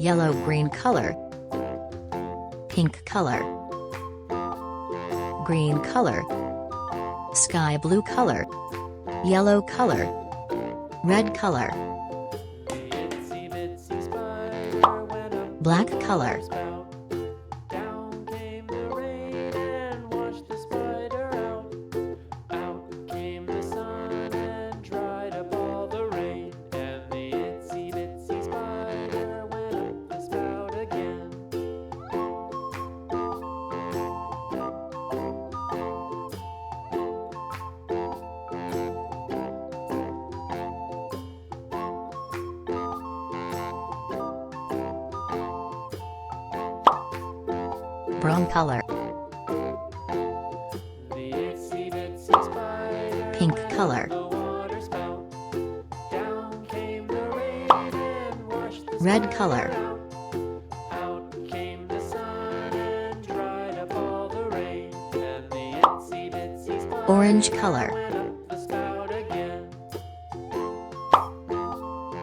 yellow-green color, pink color, green color, sky blue color, yellow color, red color, black color, brown color, pink color, red color, orange color,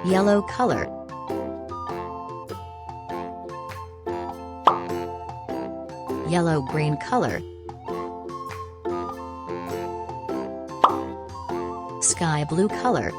yellow color, yellow-green color, sky blue color,